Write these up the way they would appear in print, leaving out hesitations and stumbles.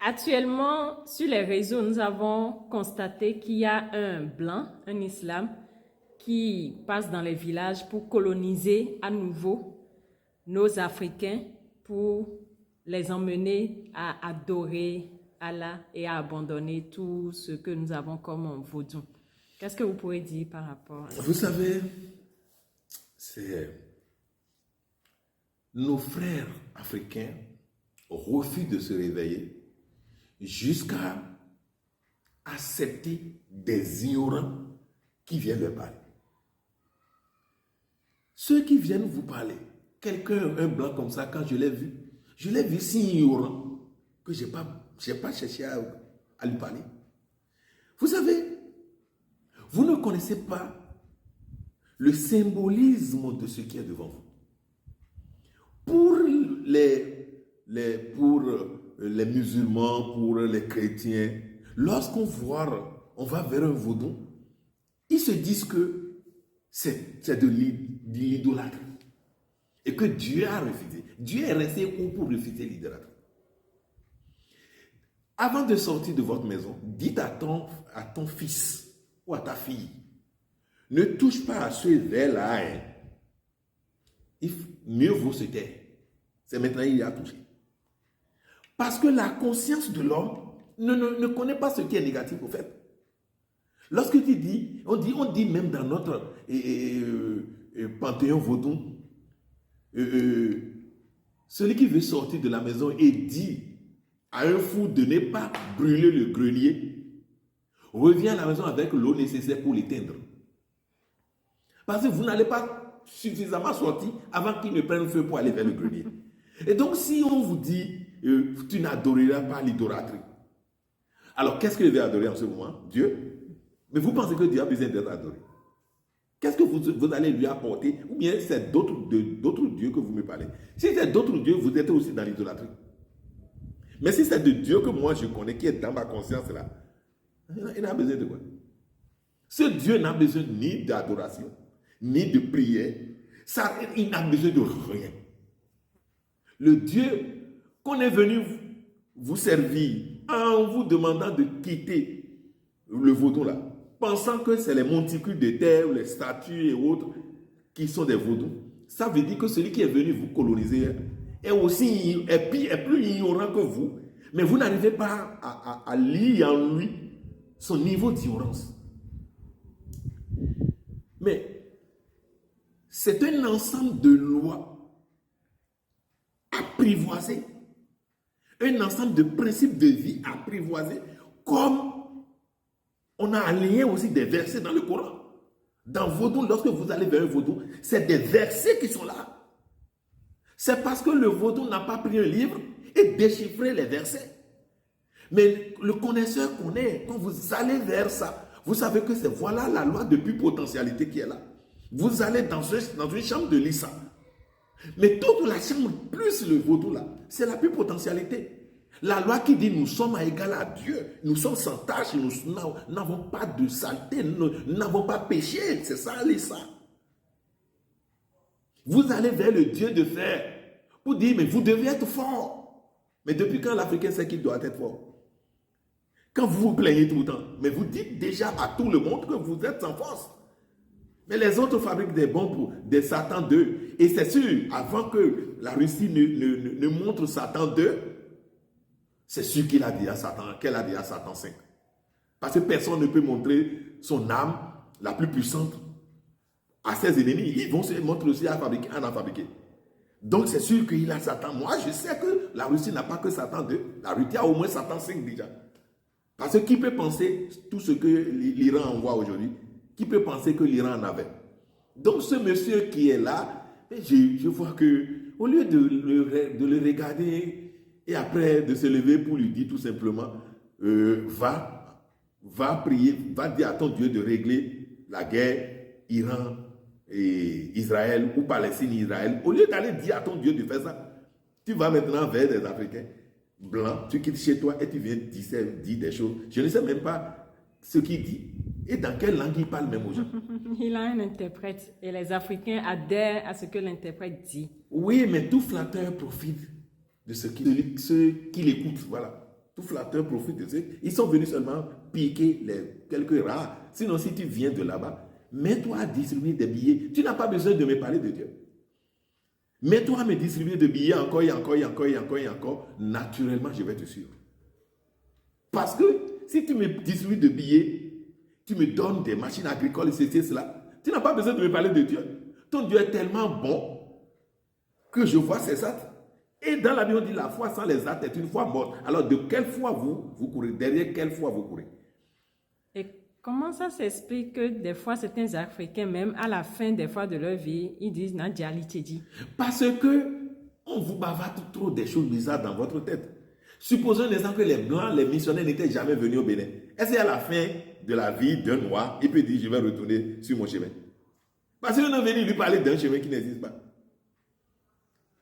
Actuellement, sur les réseaux, nous avons constaté qu'il y a un blanc, un islam, qui passe dans les villages pour coloniser à nouveau nos Africains, pour les emmener à adorer Allah et à abandonner tout ce que nous avons comme vaudou. Qu'est-ce que vous pourrez dire par rapport à ça? Vous savez, c'est nos frères africains refusent de se réveiller jusqu'à accepter des ignorants qui viennent leur parler. Ceux qui viennent vous parler, quelqu'un, un blanc comme ça, quand je l'ai vu si ignorant que je n'ai pas cherché à lui parler. Vous savez, vous ne connaissez pas le symbolisme de ce qui est devant vous. Pour les musulmans, pour les chrétiens, lorsqu'on va vers un vaudou, ils se disent que c'est de l'idolâtrie et que Dieu a refusé. Dieu est resté où pour refuser l'idolâtrie? Avant de sortir de votre maison, dites à ton fils ou à ta fille, ne touche pas à ce verre-là. Mieux vaut se taire. C'est maintenant qu'il a touché. Parce que la conscience de l'homme ne connaît pas ce qui est négatif au fait. Lorsque tu dis, on dit même dans notre panthéon vaudou, celui qui veut sortir de la maison et dit à un fou de ne pas brûler le grenier, revient à la maison avec l'eau nécessaire pour l'éteindre. Parce que vous n'allez pas suffisamment sortir avant qu'il ne prenne feu pour aller vers le grenier. Et donc, si on vous dit, tu n'adoreras pas l'idolâtrie, alors qu'est-ce que vous devez adorer en ce moment? Dieu. Mais vous pensez que Dieu a besoin d'être adoré? Qu'est-ce que vous allez lui apporter? Ou bien c'est d'autres dieux que vous me parlez? Si c'est d'autres dieux, vous êtes aussi dans l'idolâtrie. Mais si c'est de Dieu que moi je connais, qui est dans ma conscience là, il n'a besoin de quoi? Ce Dieu n'a besoin ni d'adoration, ni de prière. Il n'a besoin de rien. Le Dieu qu'on est venu vous servir en vous demandant de quitter le vaudou là, pensant que c'est les monticules de terre, les statues et autres qui sont des vaudous, ça veut dire que celui qui est venu vous coloniser est plus ignorant que vous, mais vous n'arrivez pas à lire en lui son niveau d'ignorance. Mais c'est un ensemble de lois apprivoisées, un ensemble de principes de vie apprivoisés, comme on a aligné aussi des versets dans le Coran. Dans vaudou, lorsque vous allez vers un vaudou, c'est des versets qui sont là. C'est parce que le vaudou n'a pas pris un livre et déchiffré les versets. Mais le connaisseur connaît. Quand vous allez vers ça, vous savez que c'est voilà la loi de potentialité qui est là. Vous allez dans une chambre de Lisa. Mais toute la chambre plus le vaudou là, c'est la potentialité. La loi qui dit nous sommes à égal à Dieu, nous sommes sans tâche, nous n'avons pas de saleté, nous n'avons pas péché, c'est ça Lisa. Vous allez vers le Dieu de fer pour dire mais vous devez être fort. Mais depuis quand l'Africain sait qu'il doit être fort? Quand vous vous plaignez tout le temps, mais vous dites déjà à tout le monde que vous êtes sans force. Mais les autres fabriquent des bombes, des Satan 2. Et c'est sûr, avant que la Russie ne montre Satan 2, c'est sûr qu'elle a dit à Satan 5. Parce que personne ne peut montrer son âme la plus puissante à ses ennemis. Ils vont se montrer aussi à en fabriquer. Donc c'est sûr qu'il a Satan. Moi, je sais que la Russie n'a pas que Satan 2. La Russie a au moins Satan 5 déjà. Parce que qui peut penser tout ce que l'Iran envoie aujourd'hui? Qui peut penser que l'Iran en avait? Donc ce monsieur qui est là, je vois que au lieu de le regarder et après de se lever pour lui dire tout simplement, va prier, va dire à ton Dieu de régler la guerre Iran et Israël ou Palestine-Israël. Au lieu d'aller dire à ton Dieu de faire ça, tu vas maintenant vers des Africains blancs, tu quittes chez toi et tu viens dire des choses. Je ne sais même pas ce qu'il dit et dans quelle langue il parle même aux gens. Il a un interprète et les Africains adhèrent à ce que l'interprète dit. Oui, mais tout flatteur profite de ceux qui l'écoutent, voilà. Tout flatteur profite de ça. Ils sont venus seulement piquer les quelques rares. Sinon, si tu viens de là-bas, mets-toi à distribuer des billets. Tu n'as pas besoin de me parler de Dieu. Mets-toi à me distribuer des billets encore et encore et encore et encore et encore. Naturellement, je vais te suivre. Parce que si tu me distribues de billets, tu me donnes des machines agricoles et cela, tu n'as pas besoin de me parler de Dieu. Ton Dieu est tellement bon que je vois ses actes. Et dans la Bible, on dit la foi sans les actes est une foi morte. Alors, de quelle foi vous courez? Derrière quelle foi vous courez? Et comment ça s'explique que des fois, certains Africains, même à la fin des fois de leur vie, ils disent Nadia Litedi? Parce que on vous bavarde trop des choses bizarres dans votre tête. Supposons que les Blancs, les missionnaires n'étaient jamais venus au Bénin. Est-ce qu'à la fin de la vie d'un Noir, il peut dire je vais retourner sur mon chemin? Parce qu'on est venu lui parler d'un chemin qui n'existe pas.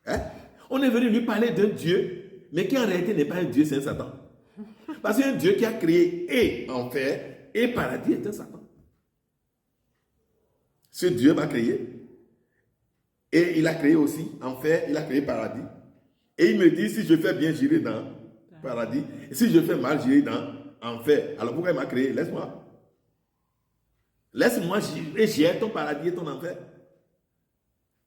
Hein? On est venu lui parler d'un Dieu, mais qui en réalité n'est pas un Dieu, c'est un Satan. Parce qu'un Dieu qui a créé et enfer et paradis est un Satan. Ce Dieu m'a créé. Et il a créé aussi enfer, il a créé paradis. Et il me dit, si je fais bien, j'irai dans paradis. Et si je fais mal, j'irai dans enfer. Alors pourquoi il m'a créé? Laisse-moi. Laisse-moi, j'ai ton paradis et ton enfer.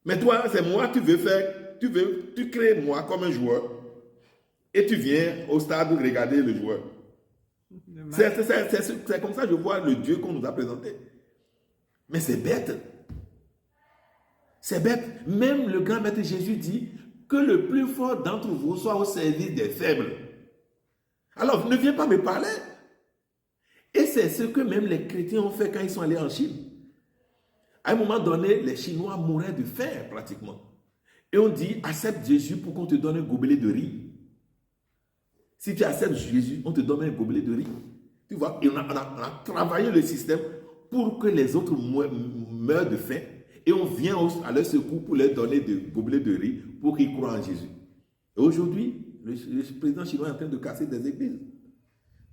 Mais toi, c'est moi, tu veux faire. Tu crées moi comme un joueur et tu viens au stade regarder le joueur. C'est comme ça que je vois le Dieu qu'on nous a présenté. Mais c'est bête. C'est bête. Même le grand maître Jésus dit que le plus fort d'entre vous soit au service des faibles. Alors, ne viens pas me parler. Et c'est ce que même les chrétiens ont fait quand ils sont allés en Chine. À un moment donné, les Chinois mouraient de faim pratiquement. Et on dit, accepte Jésus pour qu'on te donne un gobelet de riz. Si tu acceptes Jésus, on te donne un gobelet de riz. Tu vois, et on a travaillé le système pour que les autres meurent de faim. Et on vient à leur secours pour leur donner des gobelets de riz pour qu'ils croient en Jésus. Et aujourd'hui, le président chinois est en train de casser des églises.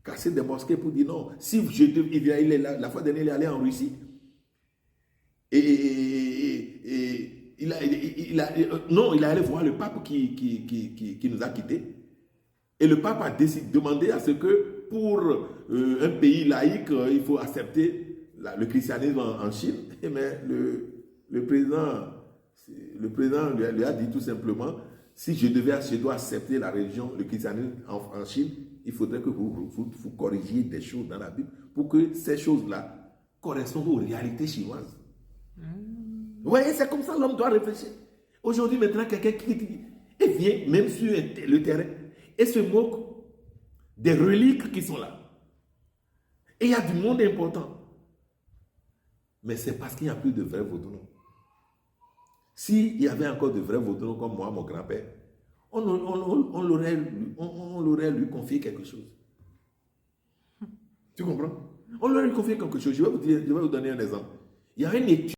Casser des mosquées pour dire non. Si la fois dernière, il est allé en Russie. Il est allé voir le pape qui nous a quittés. Et le pape a demandé à ce que pour un pays laïque, il faut accepter le christianisme en Chine. Mais le président lui a dit tout simplement, si je dois accepter la religion, le christianisme en Chine, il faudrait que vous corrigiez des choses dans la Bible pour que ces choses-là correspondent aux réalités chinoises. Vous voyez, c'est comme ça l'homme doit réfléchir. Aujourd'hui, maintenant, quelqu'un qui vient même sur le terrain et se moque des reliques qui sont là. Et il y a du monde important. Mais c'est parce qu'il n'y a plus de vrais Vaudounos. S'il y avait encore de vrais Vaudounos comme moi, mon grand-père, on l'aurait lui confié quelque chose. Tu comprends? On l'aurait lui confié quelque chose. Je vais vous donner un exemple. Il y a une étude